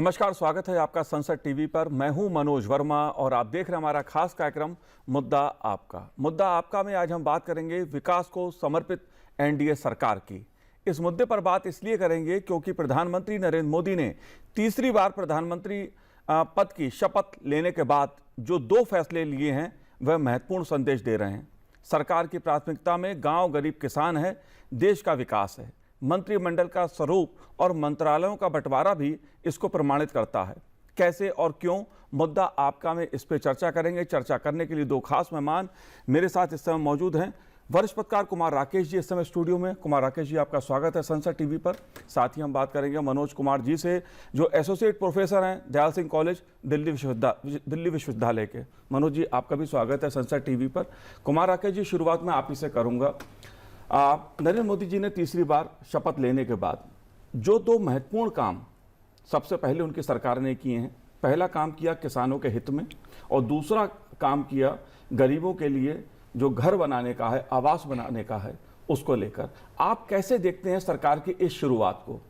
नमस्कार, स्वागत है आपका संसद टीवी पर। मैं हूं मनोज वर्मा और आप देख रहे हैं हमारा खास कार्यक्रम मुद्दा आपका। मुद्दा आपका में आज हम बात करेंगे विकास को समर्पित एनडीए सरकार की। इस मुद्दे पर बात इसलिए करेंगे क्योंकि प्रधानमंत्री नरेंद्र मोदी ने तीसरी बार प्रधानमंत्री पद की शपथ लेने के बाद जो 2 फैसले लिए हैं वह महत्वपूर्ण संदेश दे रहे हैं। सरकार की प्राथमिकता में गाँव, गरीब, किसान है, देश का विकास है। मंत्रिमंडल का स्वरूप और मंत्रालयों का बंटवारा भी इसको प्रमाणित करता है। कैसे और क्यों, मुद्दा आपका में इस पे चर्चा करेंगे। चर्चा करने के लिए 2 खास मेहमान मेरे साथ इस समय मौजूद हैं। वरिष्ठ पत्रकार कुमार राकेश जी इस समय स्टूडियो में। कुमार राकेश जी, आपका स्वागत है संसद टीवी पर। साथ ही हम बात करेंगे मनोज कुमार जी से, जो एसोसिएट प्रोफेसर हैं दयाल सिंह कॉलेज दिल्ली विश्वविद्यालय के। मनोज जी, आपका भी स्वागत है संसद टीवी पर। कुमार राकेश जी, शुरुआत में आप ही से करूँगा। नरेंद्र मोदी जी ने तीसरी बार शपथ लेने के बाद जो 2 महत्वपूर्ण काम सबसे पहले उनकी सरकार ने किए हैं, पहला काम किया किसानों के हित में और दूसरा काम किया गरीबों के लिए जो घर बनाने का है, आवास बनाने का है, उसको लेकर। आप कैसे देखते हैं सरकार की इस शुरुआत को?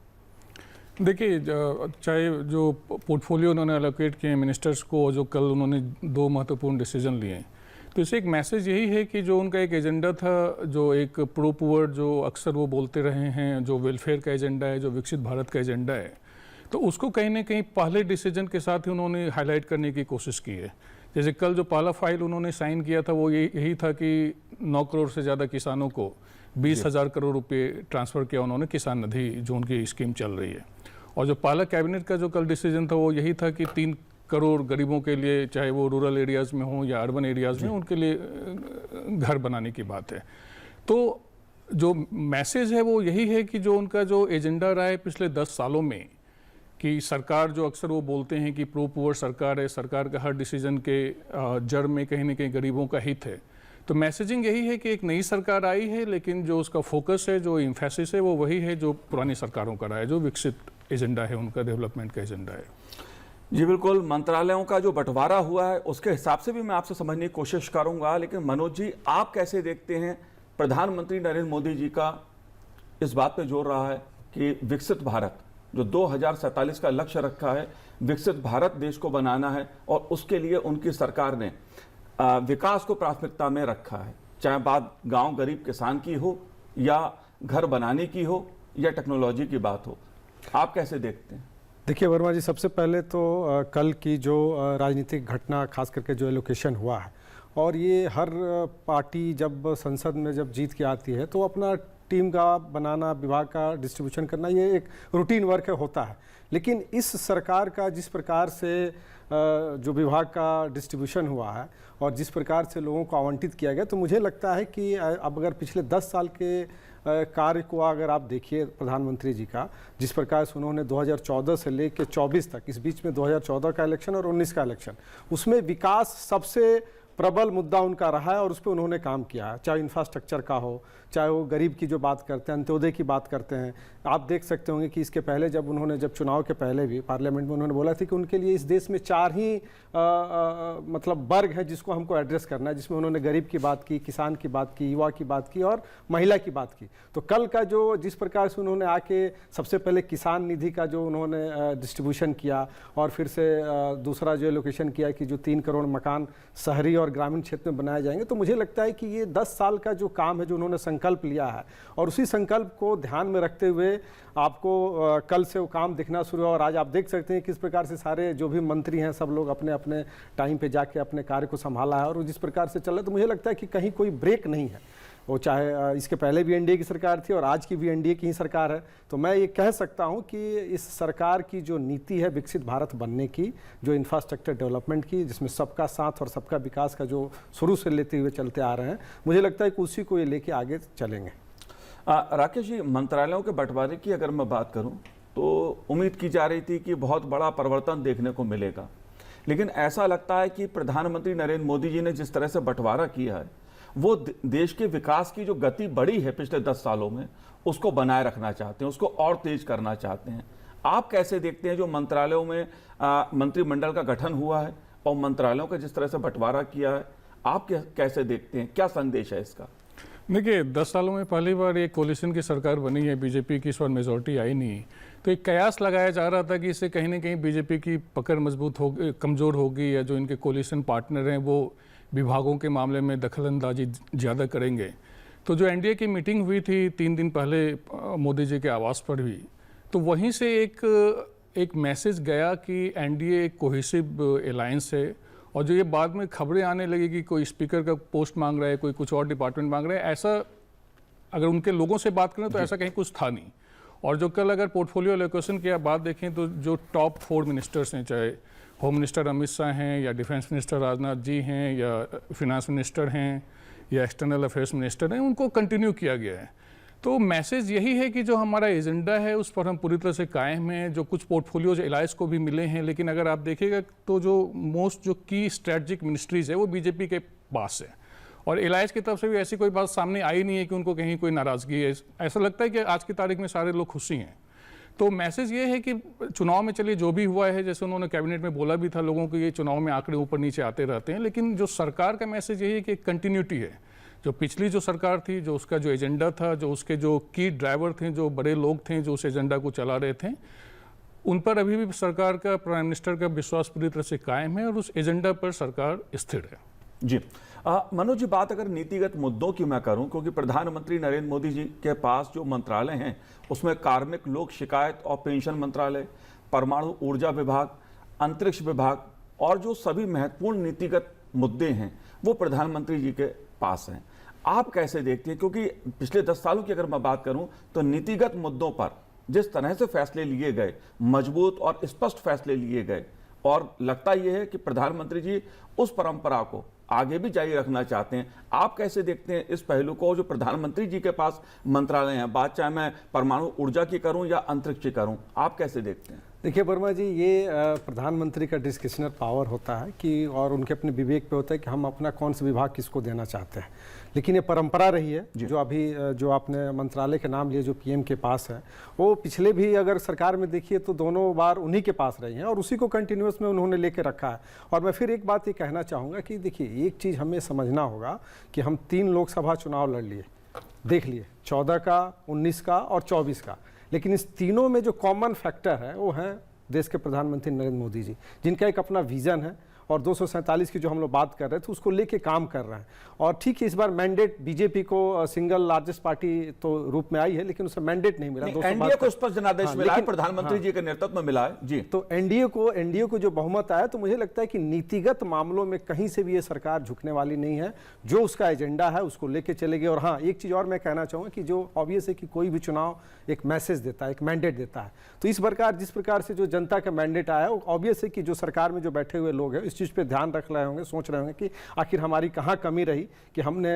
देखिए, चाहे जो पोर्टफोलियो उन्होंने एलोकेट किए मिनिस्टर्स को, जो कल उन्होंने 2 महत्वपूर्ण डिसीजन लिए, तो इससे एक मैसेज यही है कि जो उनका एक एजेंडा था, जो एक प्रो पुअर जो अक्सर वो बोलते रहे हैं, जो वेलफेयर का एजेंडा है, जो विकसित भारत का एजेंडा है, तो उसको कहीं ना कहीं पहले डिसीजन के साथ ही उन्होंने हाईलाइट करने की कोशिश की है। जैसे कल जो पहला फाइल उन्होंने साइन किया था वो यही था कि 9 करोड़ से ज़्यादा किसानों को 20,000 करोड़ रुपए ट्रांसफ़र किया उन्होंने किसान निधि, जो उनकी स्कीम चल रही है। और जो पहला कैबिनेट का जो कल डिसीजन था वो यही था कि 3 करोड़ गरीबों के लिए, चाहे वो रूरल एरियाज़ में हो या अर्बन एरियाज़ में, उनके लिए घर बनाने की बात है। तो जो मैसेज है वो यही है कि जो उनका जो एजेंडा रहा है पिछले 10 सालों में, कि सरकार जो अक्सर वो बोलते हैं कि प्रो पुअर सरकार है, सरकार का हर डिसीजन के जड़ में कहीं ना कहीं गरीबों का हित है। तो मैसेजिंग यही है कि एक नई सरकार आई है, लेकिन जो उसका फोकस है, जो इम्फेसिस है, वो वही है जो पुरानी सरकारों का रहा है, जो विकसित एजेंडा है उनका, डेवलपमेंट का एजेंडा है। जी बिल्कुल, मंत्रालयों का जो बंटवारा हुआ है उसके हिसाब से भी मैं आपसे समझने की कोशिश करूंगा। लेकिन मनोज जी, आप कैसे देखते हैं प्रधानमंत्री नरेंद्र मोदी जी का इस बात पे जोर रहा है कि विकसित भारत, जो 2047 का लक्ष्य रखा है, विकसित भारत देश को बनाना है और उसके लिए उनकी सरकार ने विकास को प्राथमिकता में रखा है, चाहे बात गांव, गरीब, किसान की हो या घर बनाने की हो या टेक्नोलॉजी की बात हो। आप कैसे देखते हैं? देखिए वर्मा जी, सबसे पहले तो कल की जो राजनीतिक घटना, खास करके जो एलोकेशन हुआ है, और ये हर पार्टी जब संसद में जब जीत के आती है तो अपना टीम का बनाना, विभाग का डिस्ट्रीब्यूशन करना, ये एक रूटीन वर्क होता है। लेकिन इस सरकार का जिस प्रकार से जो विभाग का डिस्ट्रीब्यूशन हुआ है और जिस प्रकार से लोगों को आवंटित किया गया, तो मुझे लगता है कि अब अगर पिछले 10 साल के कार्य को अगर आप देखिए प्रधानमंत्री जी का, जिस प्रकार से उन्होंने 2014 से लेकर 24 तक, इस बीच में 2014 का इलेक्शन और 19 का इलेक्शन, उसमें विकास सबसे प्रबल मुद्दा उनका रहा है और उस पर उन्होंने काम किया है। चाहे इंफ्रास्ट्रक्चर का हो, चाहे वो गरीब की जो बात करते हैं, अंत्योदय की बात करते हैं। आप देख सकते होंगे कि इसके पहले जब चुनाव के पहले भी पार्लियामेंट में उन्होंने बोला था कि उनके लिए इस देश में 4 ही मतलब वर्ग है जिसको हमको एड्रेस करना है, जिसमें उन्होंने गरीब की बात की, किसान की बात की, युवा की बात की और महिला की बात की। तो कल का जो जिस प्रकार से उन्होंने आके सबसे पहले किसान निधि का जो उन्होंने डिस्ट्रीब्यूशन किया और फिर से दूसरा जो एलोकेशन किया कि जो 3 करोड़ मकान शहरी और ग्रामीण क्षेत्र में बनाए जाएंगे, तो मुझे लगता है कि ये 10 साल का जो काम है, जो उन्होंने संकल्प लिया है, और उसी संकल्प को ध्यान में रखते हुए आपको कल से वो काम दिखना शुरू हुआ। और आज आप देख सकते हैं किस प्रकार से सारे जो भी मंत्री हैं सब लोग अपने अपने टाइम पे जाके अपने कार्य को संभाला है और जिस प्रकार से चल रहा है, तो मुझे लगता है कि कहीं कोई ब्रेक नहीं है। वो चाहे इसके पहले भी एनडीए की सरकार थी और आज की भी एनडीए की ही सरकार है। तो मैं ये कह सकता हूँ कि इस सरकार की जो नीति है विकसित भारत बनने की, जो इंफ्रास्ट्रक्चर डेवलपमेंट की, जिसमें सबका साथ और सबका विकास का जो शुरू से लेते हुए चलते आ रहे हैं, मुझे लगता है कि उसी को ये लेके आगे चलेंगे। राकेश जी, मंत्रालयों के बंटवारे की अगर मैं बात करूं तो उम्मीद की जा रही थी कि बहुत बड़ा परिवर्तन देखने को मिलेगा, लेकिन ऐसा लगता है कि प्रधानमंत्री नरेंद्र मोदी जी ने जिस तरह से बंटवारा किया है वो देश के विकास की जो गति बढ़ी है पिछले 10 सालों में, उसको बनाए रखना चाहते हैं, उसको और तेज करना चाहते हैं। आप कैसे देखते हैं जो मंत्रालयों में मंत्रिमंडल का गठन हुआ है और मंत्रालयों का जिस तरह से बंटवारा किया है, आप कैसे देखते हैं, क्या संदेश है इसका? देखिए 10 सालों में पहली बार एक कोलिशन की सरकार बनी है, बीजेपी की इस बार मेजोरिटी आई नहीं। तो एक कयास लगाया जा रहा था कि इससे कहीं ना कहीं बीजेपी की पकड़ मजबूत हो कमज़ोर होगी, या जो इनके कोलिशन पार्टनर हैं वो विभागों के मामले में दखलंदाजी ज़्यादा करेंगे। तो जो एनडीए की मीटिंग हुई थी 3 दिन पहले मोदी जी के आवास पर हुई, तो वहीं से एक मैसेज गया कि एनडीए एक कोहेसिव अलायंस है। और जो ये बाद में खबरें आने लगी कि कोई स्पीकर का पोस्ट मांग रहा है, कोई कुछ और डिपार्टमेंट मांग रहा है, ऐसा अगर उनके लोगों से बात करें तो ऐसा कहीं कुछ था नहीं। और जो कल अगर पोर्टफोलियो एलोकेशन की आप बात देखें तो जो टॉप 4 मिनिस्टर्स हैं, चाहे होम मिनिस्टर अमित शाह हैं, या डिफेंस मिनिस्टर राजनाथ जी हैं, या फिनांस मिनिस्टर हैं, या एक्सटर्नल अफेयर्स मिनिस्टर हैं, उनको कंटिन्यू किया गया है। तो मैसेज यही है कि जो हमारा एजेंडा है उस पर हम पूरी तरह से कायम हैं। जो कुछ पोर्टफोलियोज एलायंस को भी मिले हैं, लेकिन अगर आप देखिएगा तो जो की स्ट्रेटजिक मिनिस्ट्रीज है वो बीजेपी के पास है। और एलायंस की तरफ से भी ऐसी कोई बात सामने आई नहीं है कि उनको कहीं कोई नाराज़गी है। ऐसा लगता है कि आज की तारीख में सारे लोग खुशी हैं। तो मैसेज ये है कि चुनाव में चलिए जो भी हुआ है, जैसे उन्होंने कैबिनेट में बोला भी था लोगों को, ये चुनाव में आंकड़े ऊपर नीचे आते रहते हैं, लेकिन जो सरकार का मैसेज यही है कि एक कंटिन्यूटी है। जो पिछली जो सरकार थी, जो उसका जो एजेंडा था, जो उसके जो की ड्राइवर थे, जो बड़े लोग थे जो उस एजेंडा को चला रहे थे, उन पर अभी भी सरकार का, प्राइम मिनिस्टर का विश्वास पूरी तरह से कायम है और उस एजेंडा पर सरकार स्थिर है। जी मनोज जी, बात अगर नीतिगत मुद्दों की मैं करूं, क्योंकि प्रधानमंत्री नरेंद्र मोदी जी के पास जो मंत्रालय हैं उसमें कार्मिक लोक शिकायत और पेंशन मंत्रालय, परमाणु ऊर्जा विभाग, अंतरिक्ष विभाग और जो सभी महत्वपूर्ण नीतिगत मुद्दे हैं वो प्रधानमंत्री जी के पास हैं। आप कैसे देखते हैं, क्योंकि पिछले 10 सालों की अगर मैं बात करूं तो नीतिगत मुद्दों पर जिस तरह से फैसले लिए गए, मजबूत और स्पष्ट फैसले लिए गए, और लगता यह है कि प्रधानमंत्री जी उस परंपरा को आगे भी जारी रखना चाहते हैं। आप कैसे देखते हैं इस पहलू को, जो प्रधानमंत्री जी के पास मंत्रालय हैं, बात चाहे मैं परमाणु ऊर्जा की करूं या अंतरिक्ष की करूं, आप कैसे देखते हैं? देखिए वर्मा जी, ये प्रधानमंत्री का डिस्क्रिशनल पावर होता है कि, और उनके अपने विवेक पे होता है कि हम अपना कौन सा विभाग किसको देना चाहते हैं। लेकिन ये परंपरा रही है जो अभी जो आपने मंत्रालय के नाम लिए, जो पीएम के पास है, वो पिछले भी अगर सरकार में देखिए तो दोनों बार उन्हीं के पास रही हैं और उसी को कंटिन्यूस में उन्होंने लेके रखा है। और मैं फिर एक बात ये कहना चाहूँगा कि देखिए एक चीज़ हमें समझना होगा कि हम 3 लोकसभा चुनाव लड़ लिए, देख लिए, 14 का, 19 का और 24 का, लेकिन इस तीनों में जो कॉमन फैक्टर है वो है देश के प्रधानमंत्री नरेंद्र मोदी जी, जिनका एक अपना विजन है और 247 की जो हम लोग बात कर रहे थे उसको लेके काम कर रहे हैं। और ठीक है, इस बार मैंडेट बीजेपी को सिंगल लार्जेस्ट पार्टी तो रूप में आई है, लेकिन उसे मैंडेट नहीं मिला। एनडीए को स्पष्ट जनादेश मिला है, प्रधानमंत्री जी के नेतृत्व में मिला है जी। तो एनडीए को जो बहुमत आया, तो मुझे लगता है कि नीतिगत मामलों में कहीं से भी ये सरकार झुकने वाली नहीं है। जो उसका एजेंडा है उसको लेके चलेगी। और हाँ, एक चीज और मैं कहना चाहूँगा कि जो ऑब्वियस है कि कोई भी चुनाव एक मैसेज देता है, एक मैंडेट देता है। तो इस प्रकार जिस प्रकार से जो जनता का मैंडेट आया, वो ऑब्वियस है कि जो सरकार में जो बैठे हुए लोग हैं इस चीज़ पे ध्यान रख रहे होंगे, सोच रहे होंगे कि आखिर हमारी कहाँ कमी रही कि हमने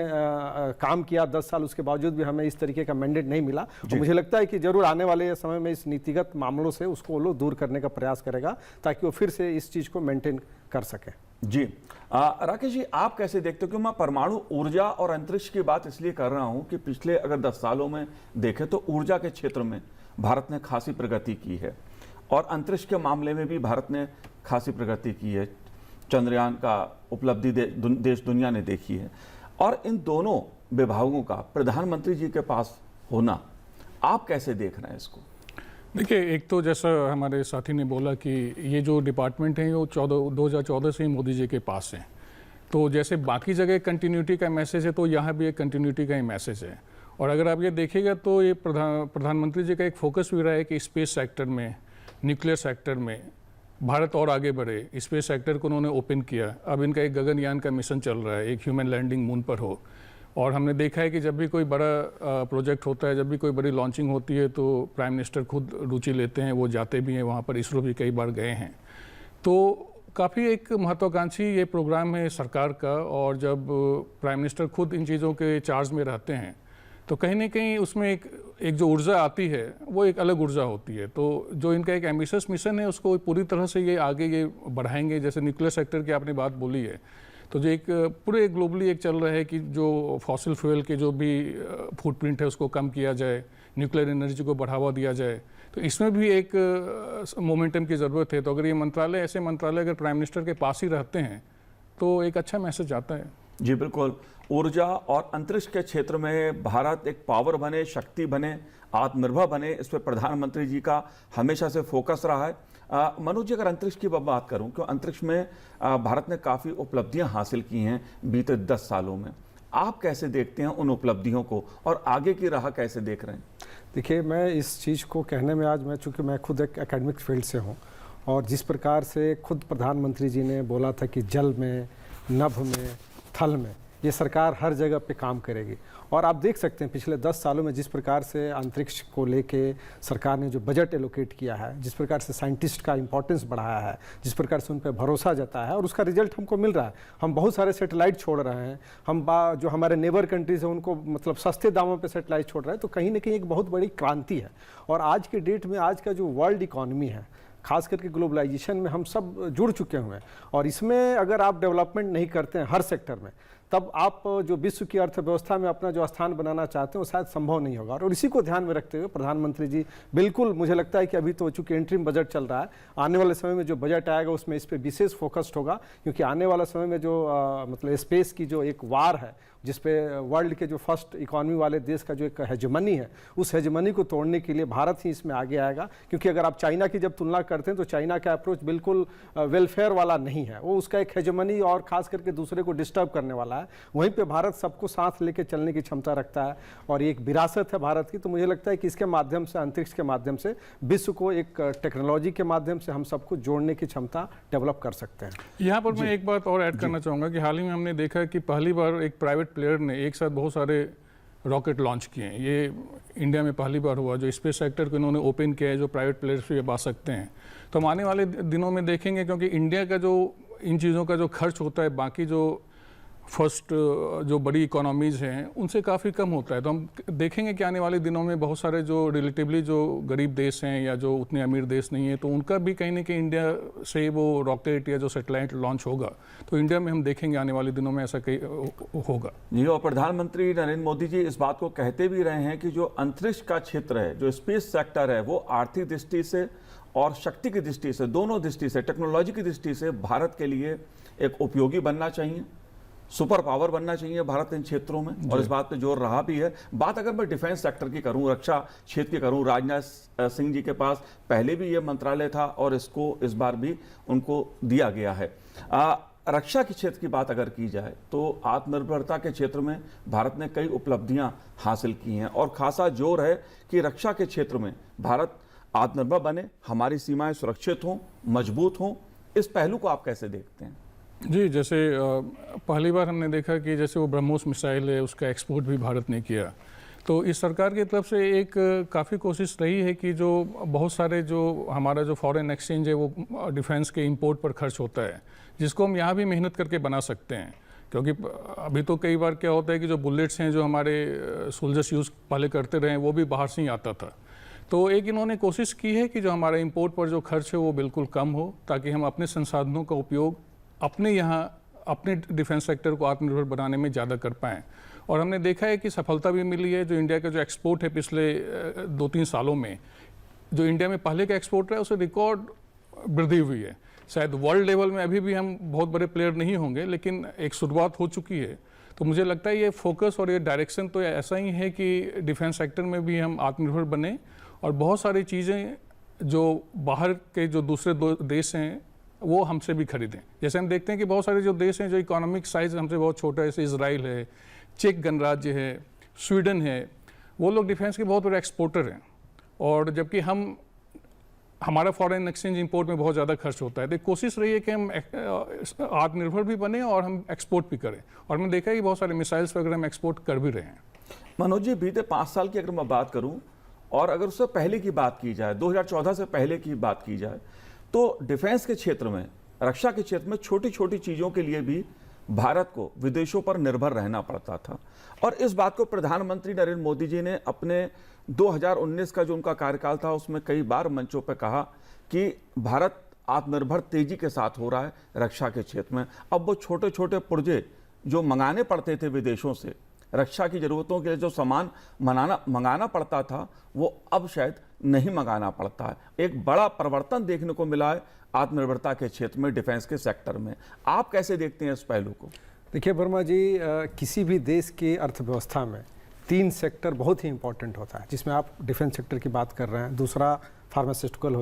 काम किया 10 साल, उसके बावजूद भी हमें इस तरीके का मैंडेट नहीं मिला। और मुझे लगता है कि जरूर आने वाले समय में इस नीतिगत मामलों से उसको वो लोग दूर करने का प्रयास करेगा, ताकि वो फिर से इस चीज़ को मेंटेन कर सके। जी राकेश जी, आप कैसे देखते हो कि मैं परमाणु ऊर्जा और अंतरिक्ष की बात इसलिए कर रहा हूं कि पिछले अगर 10 सालों में देखें तो ऊर्जा के क्षेत्र में भारत ने खासी प्रगति की है और अंतरिक्ष के मामले में भी भारत ने खासी प्रगति की है। चंद्रयान का उपलब्धि देश दुनिया ने देखी है। और इन दोनों विभागों का प्रधानमंत्री जी के पास होना, आप कैसे देख रहे हैं इसको? देखिए, एक तो जैसा हमारे साथी ने बोला कि ये जो डिपार्टमेंट हैं वो 2014 से ही मोदी जी के पास हैं। तो जैसे बाकी जगह कंटिन्यूटी का मैसेज है, तो यहाँ भी एक कंटिन्यूटी का ही मैसेज है। और अगर आप ये देखिएगा तो ये प्रधानमंत्री जी का एक फोकस भी रहा है कि स्पेस सेक्टर में, न्यूक्लियर सेक्टर में भारत और आगे बढ़े। स्पेस सेक्टर को उन्होंने ओपन किया। अब इनका एक गगनयान का मिशन चल रहा है, एक ह्यूमन लैंडिंग मून पर हो। और हमने देखा है कि जब भी कोई बड़ा प्रोजेक्ट होता है, जब भी कोई बड़ी लॉन्चिंग होती है, तो प्राइम मिनिस्टर खुद रुचि लेते हैं, वो जाते भी हैं वहाँ पर। इसरो भी कई बार गए हैं। तो काफ़ी एक महत्वाकांक्षी ये प्रोग्राम है सरकार का। और जब प्राइम मिनिस्टर खुद इन चीज़ों के चार्ज में रहते हैं तो कहीं ना कहीं उसमें एक जो ऊर्जा आती है वो एक अलग ऊर्जा होती है। तो जो इनका एक एम्बिशियस मिशन है उसको पूरी तरह से ये आगे ये बढ़ाएंगे। जैसे न्यूक्लियर सेक्टर की आपने बात बोली है, तो जो एक पूरे ग्लोबली एक चल रहा है कि जो फॉसिल फ्यूल के जो भी फुटप्रिंट है उसको कम किया जाए, न्यूक्लियर एनर्जी को बढ़ावा दिया जाए। तो इसमें भी एक मोमेंटम की ज़रूरत है। तो अगर ये मंत्रालय, ऐसे मंत्रालय अगर प्राइम मिनिस्टर के पास ही रहते हैं तो एक अच्छा मैसेज आता है। जी बिल्कुल। ऊर्जा और अंतरिक्ष के क्षेत्र में भारत एक पावर बने, शक्ति बने, आत्मनिर्भर बने, इस पर प्रधानमंत्री जी का हमेशा से फोकस रहा है। मनोज जी, अगर अंतरिक्ष की बात करूं, क्यों अंतरिक्ष में भारत ने काफ़ी उपलब्धियां हासिल की हैं बीते 10 सालों में, आप कैसे देखते हैं उन उपलब्धियों को और आगे की राह कैसे देख रहे हैं? देखिए, मैं इस चीज़ को कहने में आज चूँकि मैं खुद एक एकेडमिक फील्ड से हूँ, और जिस प्रकार से खुद प्रधानमंत्री जी ने बोला था कि जल में, नभ में, थल में ये सरकार हर जगह पे काम करेगी, और आप देख सकते हैं पिछले 10 सालों में जिस प्रकार से अंतरिक्ष को लेके सरकार ने जो बजट एलोकेट किया है, जिस प्रकार से साइंटिस्ट का इंपॉर्टेंस बढ़ाया है, जिस प्रकार से उन पर भरोसा जताया है, और उसका रिजल्ट हमको मिल रहा है। हम बहुत सारे सैटेलाइट छोड़ रहे हैं, हम जो हमारे नेबर कंट्रीज हैं उनको मतलब सस्ते दामों पर सैटेलाइट छोड़ रहे हैं, तो कहीं ना कहीं एक बहुत बड़ी क्रांति है। और आज के डेट में आज का जो वर्ल्ड इकॉनमी है, खास करके ग्लोबलाइजेशन में हम सब जुड़ चुके हुए हैं, और इसमें अगर आप डेवलपमेंट नहीं करते हैं हर सेक्टर में, तब आप जो विश्व की अर्थव्यवस्था में अपना जो स्थान बनाना चाहते हैं वो शायद संभव नहीं होगा। और इसी को ध्यान में रखते हुए प्रधानमंत्री जी बिल्कुल, मुझे लगता है कि अभी तो चूंकि इंटरिम बजट चल रहा है, आने वाले समय में जो बजट आएगा उसमें इस पर विशेष फोकस्ड होगा, क्योंकि आने वाला समय में जो मतलब स्पेस की जो एक वार है, जिसपे वर्ल्ड के जो फर्स्ट इकॉनमी वाले देश का जो एक हेजमनी है, उस हेजमनी को तोड़ने के लिए भारत ही इसमें आगे आएगा। क्योंकि अगर आप चाइना की जब तुलना करते हैं तो चाइना का अप्रोच बिल्कुल वेलफेयर वाला नहीं है, वो उसका एक हेजमनी और खास करके दूसरे को डिस्टर्ब करने वाला है। वहीं पे भारत सबको साथ लेके चलने की क्षमता रखता है, और एक विरासत है भारत की। तो मुझे लगता है कि इसके माध्यम से, अंतरिक्ष के माध्यम से विश्व को एक टेक्नोलॉजी के माध्यम से हम सबको जोड़ने की क्षमता डेवलप कर सकते हैं। यहाँ पर मैं एक बात और ऐड करना चाहूँगा कि हाल ही में हमने देखा कि पहली बार एक प्राइवेट प्लेयर ने एक साथ बहुत सारे रॉकेट लॉन्च किए हैं। ये इंडिया में पहली बार हुआ, जो स्पेस सेक्टर को इन्होंने ओपन किया है, जो प्राइवेट प्लेयर्स भी अब आ सकते हैं। तो हम आने वाले दिनों में देखेंगे, क्योंकि इंडिया का जो इन चीज़ों का जो खर्च होता है बाकी जो फर्स्ट जो बड़ी इकोनॉमीज़ हैं उनसे काफ़ी कम होता है। तो हम देखेंगे कि आने वाले दिनों में बहुत सारे जो रिलेटिवली जो गरीब देश हैं या जो उतने अमीर देश नहीं है, तो उनका भी कहीं ना कहीं इंडिया से वो रॉकेट या जो सैटेलाइट लॉन्च होगा, तो इंडिया में हम देखेंगे आने वाले दिनों में ऐसा कहीं होगा। जी, और प्रधानमंत्री नरेंद्र मोदी जी इस बात को कहते भी रहे हैं कि जो अंतरिक्ष का क्षेत्र है, जो स्पेस सेक्टर है, वो आर्थिक दृष्टि से और शक्ति की दृष्टि से, दोनों दृष्टि से, टेक्नोलॉजी की दृष्टि से भारत के लिए एक उपयोगी बनना चाहिए, सुपर पावर बनना चाहिए भारत इन क्षेत्रों में, और इस बात पे जोर रहा भी है। बात अगर मैं डिफेंस सेक्टर की करूं, रक्षा क्षेत्र की करूं, राजनाथ सिंह जी के पास पहले भी ये मंत्रालय था और इसको इस बार भी उनको दिया गया है। रक्षा के क्षेत्र की बात अगर की जाए तो आत्मनिर्भरता के क्षेत्र में भारत ने कई उपलब्धियां हासिल की हैं, और खासा जोर है कि रक्षा के क्षेत्र में भारत आत्मनिर्भर बने, हमारी सीमाएं सुरक्षित हों, मजबूत हों। इस पहलू को आप कैसे देखते हैं? जी, जैसे पहली बार हमने देखा कि जैसे वो ब्रह्मोस मिसाइल है, उसका एक्सपोर्ट भी भारत ने किया। तो इस सरकार की तरफ से एक काफ़ी कोशिश रही है कि जो बहुत सारे जो हमारा जो फॉरेन एक्सचेंज है वो डिफेंस के इंपोर्ट पर खर्च होता है, जिसको हम यहाँ भी मेहनत करके बना सकते हैं। क्योंकि अभी तो कई बार क्या होता है कि जो बुलेट्स हैं जो हमारे सोल्जर्स यूज़ पहले करते रहे, वो भी बाहर से ही आता था। तो एक इन्होंने कोशिश की है कि जो हमारा इंपोर्ट पर जो खर्च है वो बिल्कुल कम हो, ताकि हम अपने संसाधनों का उपयोग अपने यहाँ अपने डिफेंस सेक्टर को आत्मनिर्भर बनाने में ज़्यादा कर पाएँ। और हमने देखा है कि सफलता भी मिली है। जो इंडिया का जो एक्सपोर्ट है पिछले 2-3 सालों में, जो इंडिया में पहले का एक्सपोर्ट है, उसे रिकॉर्ड वृद्धि हुई है। शायद वर्ल्ड लेवल में अभी भी हम बहुत बड़े प्लेयर नहीं होंगे, लेकिन एक शुरुआत हो चुकी है। तो मुझे लगता है ये फोकस और ये डायरेक्शन तो ऐसा ही है कि डिफेंस सेक्टर में भी हम आत्मनिर्भर बने, और बहुत सारी चीज़ें जो बाहर के जो दूसरे देश हैं वो हमसे भी खरीदें। जैसे हम देखते हैं कि बहुत सारे जो देश हैं जो इकोनॉमिक साइज हमसे बहुत छोटा है, जैसे इजराइल है, चेक गणराज्य है, स्वीडन है, वो लोग डिफेंस के बहुत बड़े एक्सपोर्टर हैं, और जबकि हमारा फॉरेन एक्सचेंज इंपोर्ट में बहुत ज़्यादा खर्च होता है। तो कोशिश रही है कि हम आत्मनिर्भर भी बने और हम एक्सपोर्ट भी करें, और हमने देखा है कि बहुत सारे मिसाइल्स वगैरह हम एक्सपोर्ट कर भी रहे हैं। मनोज जी, बीते 5 साल की अगर मैं बात करूं और अगर उससे पहले की बात की जाए, 2014 से पहले की बात की जाए, तो डिफेंस के क्षेत्र में, रक्षा के क्षेत्र में छोटी छोटी चीज़ों के लिए भी भारत को विदेशों पर निर्भर रहना पड़ता था। और इस बात को प्रधानमंत्री नरेंद्र मोदी जी ने अपने 2019 का जो उनका कार्यकाल था उसमें कई बार मंचों पर कहा कि भारत आत्मनिर्भर तेजी के साथ हो रहा है रक्षा के क्षेत्र में। अब वो छोटे छोटे पुर्जे जो मंगाने पड़ते थे विदेशों से, रक्षा की ज़रूरतों के लिए जो सामान मंगाना पड़ता था, वो अब शायद नहीं मंगाना पड़ता है। एक बड़ा परिवर्तन देखने को मिला है आत्मनिर्भरता के क्षेत्र में, डिफेंस के सेक्टर में। आप कैसे देखते हैं इस पहलू को? देखिए वर्मा जी, किसी भी देश की अर्थव्यवस्था में 3 सेक्टर बहुत ही इंपॉर्टेंट होता है, जिसमें आप डिफेंस सेक्टर की बात कर रहे हैं, दूसरा फार्मास्यूटिकल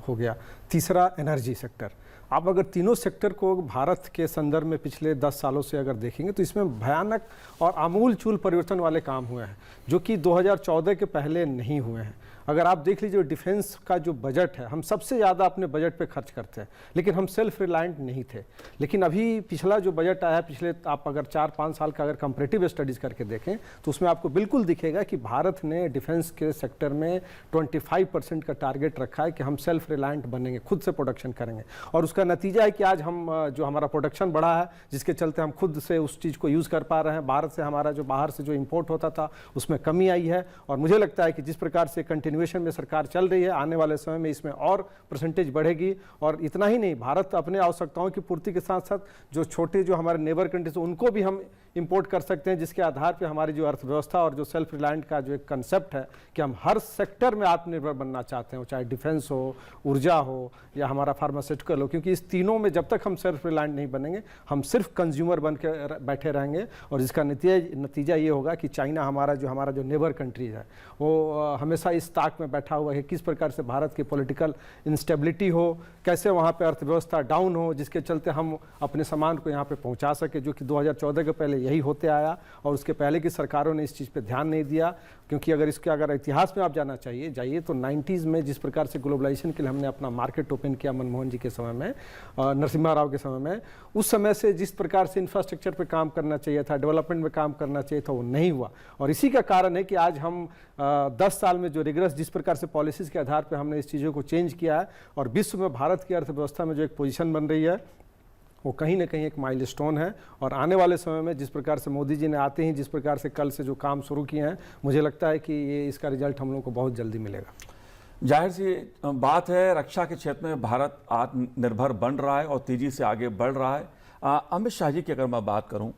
हो गया, तीसरा एनर्जी सेक्टर। आप अगर तीनों सेक्टर को भारत के संदर्भ में पिछले 10 सालों से अगर देखेंगे तो इसमें भयानक और आमूल चूल परिवर्तन वाले काम हुए हैं, जो कि 2014 के पहले नहीं हुए हैं। अगर आप देख लीजिए डिफेंस का जो बजट है, हम सबसे ज़्यादा अपने बजट पे खर्च करते हैं, लेकिन हम सेल्फ रिलायंट नहीं थे। लेकिन अभी पिछला जो बजट आया है, पिछले आप अगर 4-5 साल का अगर कंपैरेटिव स्टडीज़ करके देखें तो उसमें आपको बिल्कुल दिखेगा कि भारत ने डिफेंस के सेक्टर में 25% का टारगेट रखा है कि हम सेल्फ रिलायंट बनेंगे, खुद से प्रोडक्शन करेंगे। और उसका नतीजा है कि आज हम जो हमारा प्रोडक्शन बढ़ा है, जिसके चलते हम खुद से उस चीज़ को यूज़ कर पा रहे हैं। भारत से हमारा जो बाहर से जो इम्पोर्ट होता था उसमें कमी आई है। और मुझे लगता है कि जिस प्रकार से कंटिन्यूएशन में सरकार चल रही है, आने वाले समय में इसमें और परसेंटेज बढ़ेगी। और इतना ही नहीं, भारत अपने आवश्यकताओं की पूर्ति के साथ साथ जो छोटे जो हमारे नेबर कंट्रीज उनको भी हम इंपोर्ट कर सकते हैं, जिसके आधार पे हमारी जो अर्थव्यवस्था और जो सेल्फ रिलायंट का जो एक कंसेप्ट है कि हम हर सेक्टर में आत्मनिर्भर बनना चाहते हैं, चाहे डिफेंस हो, ऊर्जा हो या हमारा फार्मास्यूटिकल हो। क्योंकि इस तीनों में जब तक हम सेल्फ रिलायंट नहीं बनेंगे, हम सिर्फ कंज्यूमर बन के बैठे रहेंगे। और जिसका नतीजा ये होगा कि चाइना हमारा जो नेबर कंट्रीज है वो हमेशा इस ताक में बैठा हुआ है, किस प्रकार से भारत की पॉलिटिकल इंस्टेबिलिटी हो, कैसे वहाँ पे अर्थव्यवस्था डाउन हो, जिसके चलते हम अपने सामान को यहाँ पे पहुँचा सके, जो कि 2014 के पहले यही होते आया। और उसके पहले की सरकारों ने इस चीज़ पे ध्यान नहीं दिया। क्योंकि अगर इतिहास में आप जाइए तो 90s में जिस प्रकार से ग्लोबलाइजेशन के लिए हमने अपना मार्केट ओपन किया मनमोहन जी के समय में, नरसिम्हा राव के समय में, उस समय से जिस प्रकार से इंफ्रास्ट्रक्चर पे काम करना चाहिए था, डेवलपमेंट में काम करना चाहिए था, वो नहीं हुआ। और इसी का कारण है कि आज हम 10 साल में जो रिग्रेस जिस प्रकार से पॉलिसीज़ के आधार पर हमने इस चीज़ों को चेंज किया है और विश्व में भारत की अर्थव्यवस्था में जो एक पोजीशन बन रही है, वो कहीं ना कहीं एक माइलस्टोन है। और आने वाले समय में जिस प्रकार से मोदी जी ने आते ही जिस प्रकार से कल से जो काम शुरू किए हैं, मुझे लगता है कि ये इसका रिजल्ट हम लोगों को बहुत जल्दी मिलेगा। जाहिर सी बात है, रक्षा के क्षेत्र में भारत आत्मनिर्भर बन रहा है और तेजी से आगे बढ़ रहा है। अमित शाह जी की अगर मैं बात करूं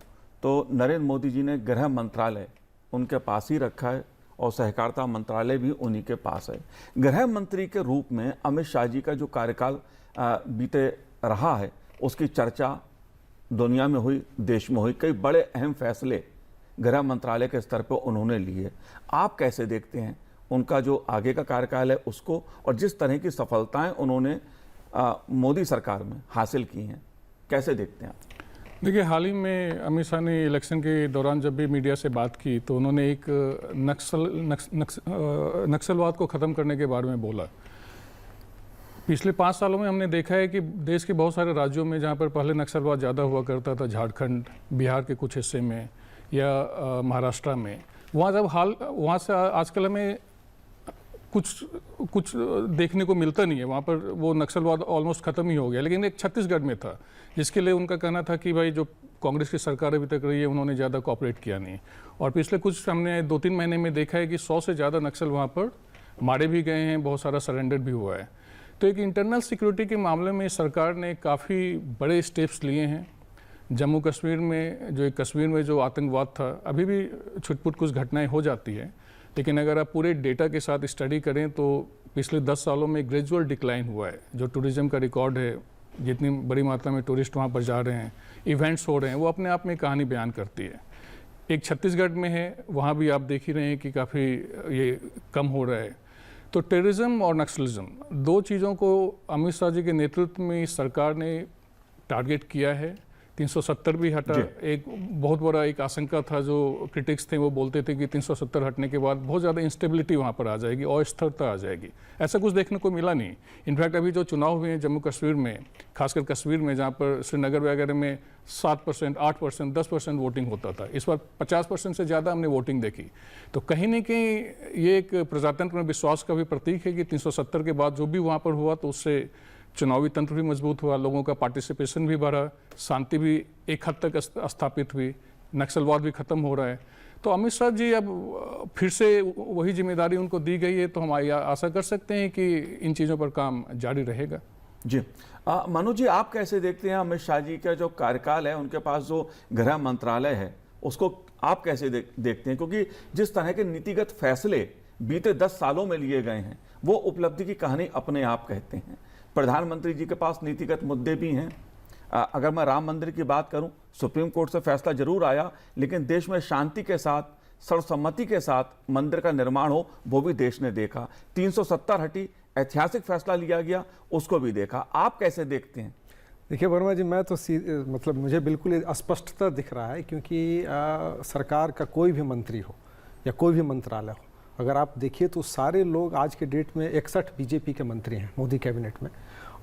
तो नरेंद्र मोदी जी ने गृह मंत्रालय उनके पास ही रखा है और सहकारिता मंत्रालय भी उन्हीं के पास है। गृह मंत्री के रूप में अमित शाह जी का जो कार्यकाल बीते रहा है, उसकी चर्चा दुनिया में हुई, देश में हुई। कई बड़े अहम फैसले गृह मंत्रालय के स्तर पर उन्होंने लिए। आप कैसे देखते हैं उनका जो आगे का कार्यकाल है उसको, और जिस तरह की सफलताएं उन्होंने मोदी सरकार में हासिल की हैं, कैसे देखते हैं आप? देखिए, हाल ही में अमित शाह ने इलेक्शन के दौरान जब भी मीडिया से बात की तो उन्होंने एक नक्सलवाद को ख़त्म करने के बारे में बोला। पिछले 5 सालों में हमने देखा है कि देश के बहुत सारे राज्यों में जहाँ पर पहले नक्सलवाद ज़्यादा हुआ करता था, झारखंड, बिहार के कुछ हिस्से में या महाराष्ट्र में, वहाँ से आजकल हमें कुछ देखने को मिलता नहीं है। वहाँ पर वो नक्सलवाद ऑलमोस्ट ख़त्म ही हो गया। लेकिन एक छत्तीसगढ़ में था जिसके लिए उनका कहना था कि भाई जो कांग्रेस की सरकार अभी तक रही है उन्होंने ज़्यादा कोऑपरेट किया नहीं। और पिछले कुछ हमने 2-3 महीने में देखा है कि 100 से ज़्यादा नक्सल वहाँ पर मारे भी गए हैं, बहुत सारा सरेंडर भी हुआ है। तो एक इंटरनल सिक्योरिटी के मामले में सरकार ने काफ़ी बड़े स्टेप्स लिए हैं। जम्मू कश्मीर में जो आतंकवाद था, अभी भी छुटपुट कुछ घटनाएं हो जाती है, लेकिन अगर आप पूरे डेटा के साथ स्टडी करें तो पिछले 10 सालों में ग्रेजुअल डिक्लाइन हुआ है। जो टूरिज़्म का रिकॉर्ड है, जितनी बड़ी मात्रा में टूरिस्ट वहाँ पर जा रहे हैं, इवेंट्स हो रहे हैं, वो अपने आप में कहानी बयान करती है। एक छत्तीसगढ़ में है, वहाँ भी आप देख ही रहे हैं कि काफ़ी ये कम हो रहा है। तो टेररिज्म और नक्सलिज्म, 2 चीज़ों को अमित शाह जी के नेतृत्व में सरकार ने टारगेट किया है। 370 भी हटा। एक बहुत बड़ा एक आशंका था, जो क्रिटिक्स थे वो बोलते थे कि 370 हटने के बाद बहुत ज़्यादा इंस्टेबिलिटी वहाँ पर आ जाएगी, अस्थिरता आ जाएगी। ऐसा कुछ देखने को मिला नहीं। इनफैक्ट अभी जो चुनाव हुए हैं जम्मू कश्मीर में, खासकर कश्मीर में, जहाँ पर श्रीनगर वगैरह में 7%, 8%, 10% वोटिंग होता था, इस बार 50% से ज़्यादा हमने वोटिंग देखी। तो कहीं ना कहीं ये एक प्रजातंत्र में विश्वास का भी प्रतीक है कि 370 के बाद जो भी वहाँ पर हुआ तो उससे चुनावी तंत्र भी मजबूत हुआ, लोगों का पार्टिसिपेशन भी बढ़ा, शांति भी एक हद तक स्थापित हुई, नक्सलवाद भी खत्म हो रहा है। तो अमित शाह जी अब फिर से वही जिम्मेदारी उनको दी गई है, तो हम आशा कर सकते हैं कि इन चीज़ों पर काम जारी रहेगा। जी मनोज जी, आप कैसे देखते हैं अमित शाह जी का जो कार्यकाल है, उनके पास जो गृह मंत्रालय है उसको आप कैसे देखते हैं? क्योंकि जिस तरह के नीतिगत फैसले बीते 10 सालों में लिए गए हैं, वो उपलब्धि की कहानी अपने आप कहते हैं। प्रधानमंत्री जी के पास नीतिगत मुद्दे भी हैं, अगर मैं राम मंदिर की बात करूं, सुप्रीम कोर्ट से फैसला जरूर आया, लेकिन देश में शांति के साथ, सर्वसम्मति के साथ मंदिर का निर्माण हो, वो भी देश ने देखा। 370 हटी, ऐतिहासिक फैसला लिया गया, उसको भी देखा। आप कैसे देखते हैं? देखिए वर्मा जी, मैं तो मतलब मुझे बिल्कुल अस्पष्टता दिख रहा है, क्योंकि सरकार का कोई भी मंत्री हो या कोई भी मंत्रालय हो, अगर आप देखिए तो सारे लोग आज के डेट में 61 बीजेपी के मंत्री हैं मोदी कैबिनेट में,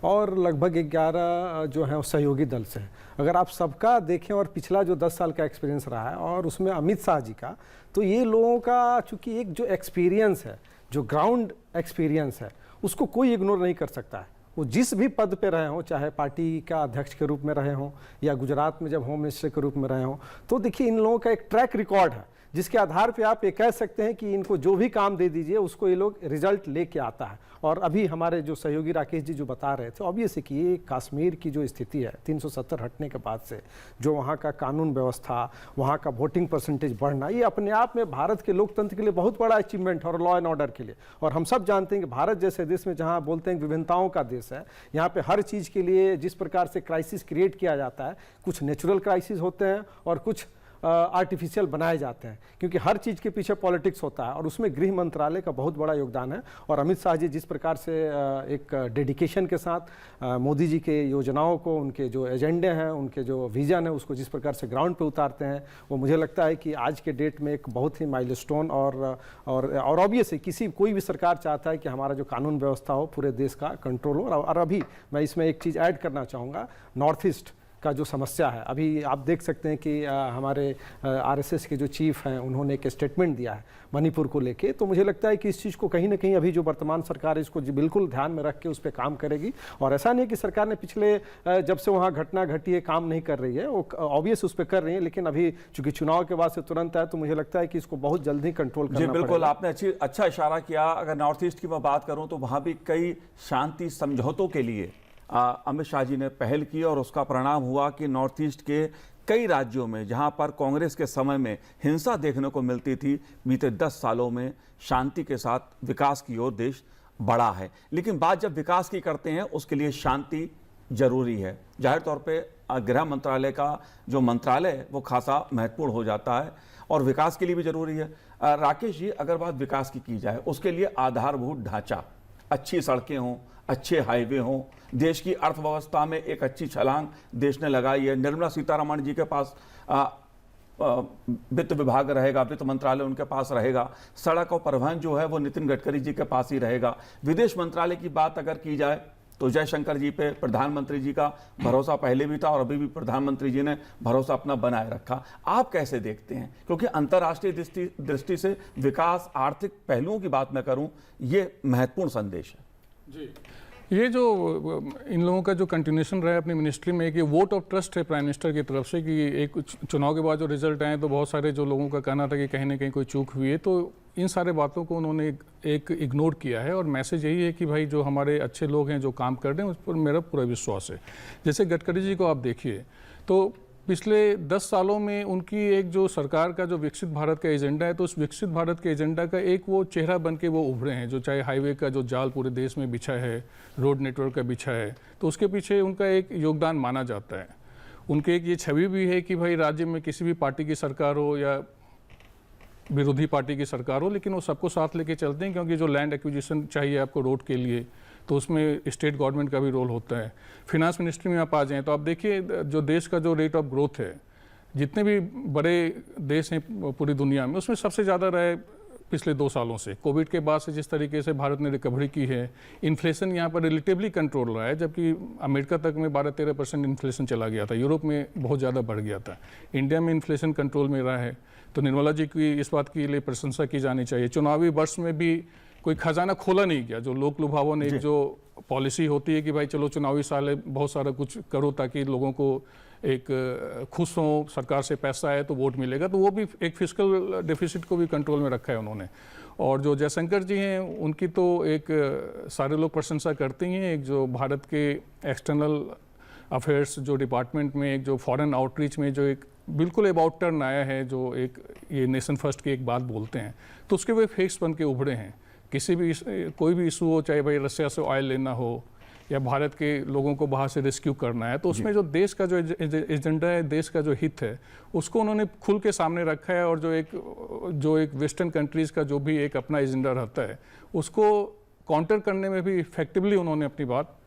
और लगभग 11 जो हैं वो सहयोगी दल से हैं। अगर आप सबका देखें और पिछला जो 10 साल का एक्सपीरियंस रहा है और उसमें अमित शाह जी का, तो ये लोगों का चूँकि एक जो एक्सपीरियंस है, जो ग्राउंड एक्सपीरियंस है, उसको कोई इग्नोर नहीं कर सकता है। वो जिस भी पद पे रहे हों, चाहे पार्टी का अध्यक्ष के रूप में रहे हों या गुजरात में जब होम मिनिस्टर के रूप में रहे हों, तो देखिए इन लोगों का एक ट्रैक रिकॉर्ड है, जिसके आधार पे आप ये कह सकते हैं कि इनको जो भी काम दे दीजिए उसको ये लोग रिजल्ट लेके आता है। और अभी हमारे जो सहयोगी राकेश जी जो बता रहे थे, ऑब्वियस है कि ये कश्मीर की जो स्थिति है 370 हटने के बाद से, जो वहाँ का कानून व्यवस्था, वहाँ का वोटिंग परसेंटेज बढ़ना, ये अपने आप में भारत के लोकतंत्र के लिए बहुत बड़ा अचीवमेंट है, और लॉ एंड ऑर्डर के लिए। और हम सब जानते हैं कि भारत जैसे देश में, जहाँ बोलते हैं विभिन्नताओं का देश है, यहाँ पे हर चीज़ के लिए जिस प्रकार से क्राइसिस क्रिएट किया जाता है, कुछ नेचुरल क्राइसिस होते हैं और कुछ आर्टिफिशियल बनाए जाते हैं, क्योंकि हर चीज़ के पीछे पॉलिटिक्स होता है, और उसमें गृह मंत्रालय का बहुत बड़ा योगदान है। और अमित शाह जी जिस प्रकार से एक डेडिकेशन के साथ मोदी जी के योजनाओं को, उनके जो एजेंडे हैं, उनके जो विजन है, उसको जिस प्रकार से ग्राउंड पे उतारते हैं, वो मुझे लगता है कि आज के डेट में एक बहुत ही माइलस्टोन। और ऑब्वियस है कोई भी सरकार चाहता है कि हमारा जो कानून व्यवस्था हो पूरे देश का कंट्रोल हो। और अभी मैं इसमें एक चीज़ ऐड करना चाहूँगा, नॉर्थ ईस्ट का जो समस्या है, अभी आप देख सकते हैं कि हमारे आरएसएस के जो चीफ हैं, उन्होंने एक स्टेटमेंट दिया है मणिपुर को लेके। तो मुझे लगता है कि इस चीज़ को कहीं ना कहीं अभी जो वर्तमान सरकार है, इसको बिल्कुल ध्यान में रख के उस पर काम करेगी। और ऐसा नहीं है कि सरकार ने पिछले जब से वहाँ घटना घटी है काम नहीं कर रही है, वो ऑब्वियस उस पर कर रही है, लेकिन अभी चूंकि चुनाव के बाद से तुरंत है, तो मुझे लगता है कि इसको बहुत जल्दी कंट्रोल करना जी बिल्कुल, आपने अच्छा इशारा किया। अगर नॉर्थ ईस्ट की मैं बात करूँ तो वहाँ भी कई शांति समझौतों के लिए अमित शाह जी ने पहल की, और उसका परिणाम हुआ कि नॉर्थ ईस्ट के कई राज्यों में, जहां पर कांग्रेस के समय में हिंसा देखने को मिलती थी, बीते 10 सालों में शांति के साथ विकास की ओर देश बढ़ा है। लेकिन बात जब विकास की करते हैं, उसके लिए शांति जरूरी है। जाहिर तौर पे गृह मंत्रालय का जो मंत्रालय है वो खासा महत्वपूर्ण हो जाता है, और विकास के लिए भी जरूरी है। राकेश जी, अगर बात विकास की जाए, उसके लिए आधारभूत ढांचा, अच्छी सड़कें हों, अच्छे हाईवे हों, देश की अर्थव्यवस्था में एक अच्छी छलांग देश ने लगाई है। निर्मला सीतारमण जी के पास वित्त विभाग रहेगा, वित्त मंत्रालय उनके पास रहेगा। सड़क और परिवहन जो है वो नितिन गडकरी जी के पास ही रहेगा। विदेश मंत्रालय की बात अगर की जाए तो जयशंकर जी पे प्रधानमंत्री जी का भरोसा पहले भी था, और अभी भी प्रधानमंत्री जी ने भरोसा अपना बनाए रखा। आप कैसे देखते हैं? क्योंकि अंतर्राष्ट्रीय दृष्टि से विकास, आर्थिक पहलुओं की बात मैं करूं, ये महत्वपूर्ण संदेश है। जी, ये जो इन लोगों का जो कंटिन्यूशन रहा है अपनी मिनिस्ट्री में, कि वोट ऑफ ट्रस्ट है प्राइम मिनिस्टर की तरफ से, कि एक चुनाव के बाद जो रिजल्ट आए तो बहुत सारे जो लोगों का कहना था कि कहीं ना कहीं कोई चूक हुई है, तो इन सारे बातों को उन्होंने एक इग्नोर किया है। और मैसेज यही है कि भाई जो हमारे अच्छे लोग हैं, जो काम कर रहे हैं, उस पर मेरा पूरा विश्वास है। जैसे गडकरी जी को आप देखिए, तो पिछले 10 सालों में उनकी एक जो सरकार का जो विकसित भारत का एजेंडा है, तो उस विकसित भारत के एजेंडा का एक वो चेहरा बन के वो उभरे हैं, जो चाहे हाईवे का जो जाल पूरे देश में बिछा है, रोड नेटवर्क का बिछा है, तो उसके पीछे उनका एक योगदान माना जाता है। उनके एक ये छवि भी है कि भाई राज्य में किसी भी पार्टी की सरकार हो या विरोधी पार्टी की सरकार हो, लेकिन वो सबको साथ लेके चलते हैं, क्योंकि जो लैंड एक्विजिशन चाहिए आपको रोड के लिए, तो उसमें स्टेट गवर्नमेंट का भी रोल होता है। फिनांस मिनिस्ट्री में आप आ जाएं तो आप देखिए जो देश का जो रेट ऑफ ग्रोथ है, जितने भी बड़े देश हैं पूरी दुनिया में, उसमें सबसे ज़्यादा रहा है पिछले 2 सालों से। कोविड के बाद से जिस तरीके से भारत ने रिकवरी की है, इन्फ्लेशन यहाँ पर रिलेटिवली कंट्रोल रहा है, जबकि अमेरिका तक में 12-13% इन्फ्लेशन चला गया था, यूरोप में बहुत ज़्यादा बढ़ गया था। इंडिया में इन्फ्लेशन कंट्रोल में रहा है, तो निर्मला जी की इस बात के लिए प्रशंसा की जानी चाहिए। चुनावी वर्ष में भी कोई खजाना खोला नहीं गया, जो लोक लुभावन एक जो पॉलिसी होती है कि भाई चलो चुनावी साल है, बहुत सारा कुछ करो ताकि लोगों को एक खुश हो, सरकार से पैसा आए तो वोट मिलेगा, तो वो भी एक फिस्कल डेफिसिट को भी कंट्रोल में रखा है उन्होंने। और जो जयशंकर जी हैं, उनकी तो एक सारे लोग प्रशंसा करते ही हैं। एक जो भारत के एक्सटर्नल अफेयर्स जो डिपार्टमेंट में, एक जो फॉरेन आउटरीच में जो एक बिल्कुल अबाउट टर्न आया है, जो एक ये नेशन फर्स्ट की एक बात बोलते हैं, तो उसके वे फेस बन के उभरे हैं। किसी भी कोई भी इशू हो, चाहे भाई रसिया से ऑयल लेना हो या भारत के लोगों को बाहर से रेस्क्यू करना है, तो उसमें जो देश का जो एजेंडा है, देश का जो हित है, उसको उन्होंने खुल के सामने रखा है। और जो एक वेस्टर्न कंट्रीज़ का जो भी एक अपना एजेंडा रहता है, उसको काउंटर करने में भी इफेक्टिवली उन्होंने अपनी बात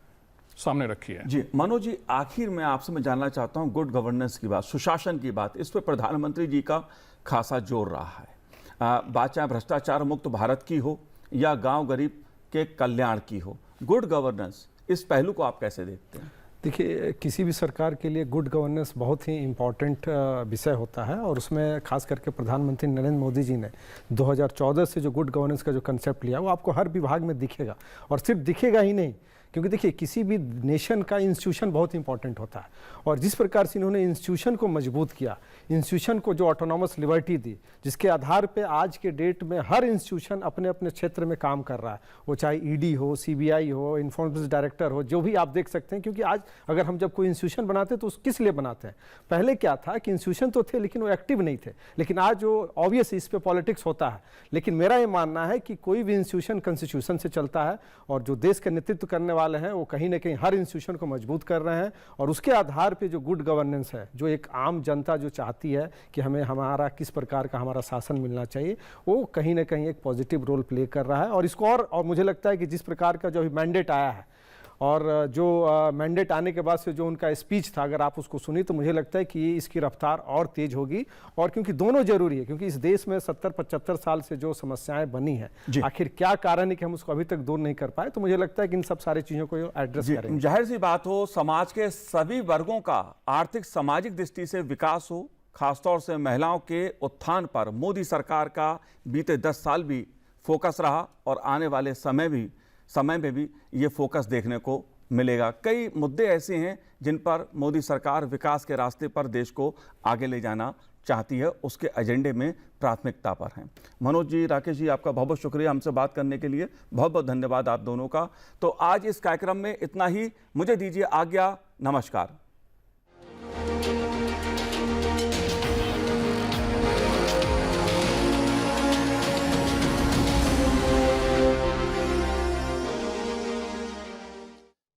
सामने रखी है। जी मनोज जी, आखिर में आपसे मैं जानना चाहता हूं गुड गवर्नेंस की बात, सुशासन की बात, इस पर प्रधानमंत्री जी का खासा जोर रहा है। बात चाहे भ्रष्टाचार मुक्त भारत की हो या गांव गरीब के कल्याण की हो, गुड गवर्नेंस इस पहलू को आप कैसे देखते हैं? देखिए, किसी भी सरकार के लिए गुड गवर्नेंस बहुत ही इम्पॉर्टेंट विषय होता है, और उसमें खास करके प्रधानमंत्री नरेंद्र मोदी जी ने 2014 से जो गुड गवर्नेंस का जो कंसेप्ट लिया, वो आपको हर विभाग में दिखेगा। और सिर्फ दिखेगा ही नहीं, क्योंकि देखिए किसी भी नेशन का इंस्टीट्यूशन बहुत इंपॉर्टेंट होता है, और जिस प्रकार से इन्होंने इंस्टीट्यूशन को मजबूत किया, इंस्टीट्यूशन को जो ऑटोनॉमस लिबर्टी दी, जिसके आधार पे आज के डेट में हर इंस्टीट्यूशन अपने अपने क्षेत्र में काम कर रहा है, वो चाहे ईडी हो, सीबीआई हो, इन्फोर्समेंट डायरेक्टर हो, जो भी आप देख सकते हैं। क्योंकि आज अगर हम जब कोई इंस्टीट्यूशन बनाते हैं तो किस लिए बनाते हैं? पहले क्या था कि इंस्टीट्यूशन तो थे लेकिन वो एक्टिव नहीं थे, लेकिन आज जो ऑब्वियस इस पे पॉलिटिक्स होता है। लेकिन मेरा ये मानना है कि कोई भी इंस्टीट्यूशन कॉन्स्टिट्यूशन से चलता है, और जो देश का नेतृत्व करने वाले हैं वो कहीं ना कहीं हर इंस्टीट्यूशन को मजबूत कर रहे हैं, और उसके आधार पे जो गुड गवर्नेंस है, जो एक आम जनता जो चाहती है कि हमें हमारा किस प्रकार का हमारा शासन मिलना चाहिए, वो कहीं ना कहीं एक पॉजिटिव रोल प्ले कर रहा है। और इसको और मुझे लगता है कि जिस प्रकार का जो मैंडेट आया है, और जो मैंडेट आने के बाद से जो उनका स्पीच था, अगर आप उसको सुनी तो मुझे लगता है कि इसकी रफ्तार और तेज होगी। और क्योंकि दोनों जरूरी है, क्योंकि इस देश में 70-75 साल से जो समस्याएं बनी हैं, आखिर क्या कारण है कि हम उसको अभी तक दूर नहीं कर पाए, तो मुझे लगता है कि इन सब सारी चीज़ों को एड्रेस करेंगे। जाहिर सी बात हो, समाज के सभी वर्गों का आर्थिक सामाजिक दृष्टि से विकास हो, खासतौर से महिलाओं के उत्थान पर मोदी सरकार का बीते 10 साल भी फोकस रहा, और आने वाले समय में भी ये फोकस देखने को मिलेगा। कई मुद्दे ऐसे हैं जिन पर मोदी सरकार विकास के रास्ते पर देश को आगे ले जाना चाहती है, उसके एजेंडे में प्राथमिकता पर हैं। मनोज जी, राकेश जी, आपका बहुत बहुत शुक्रिया हमसे बात करने के लिए, बहुत बहुत धन्यवाद आप दोनों का। तो आज इस कार्यक्रम में इतना ही, मुझे दीजिए आज्ञा, नमस्कार।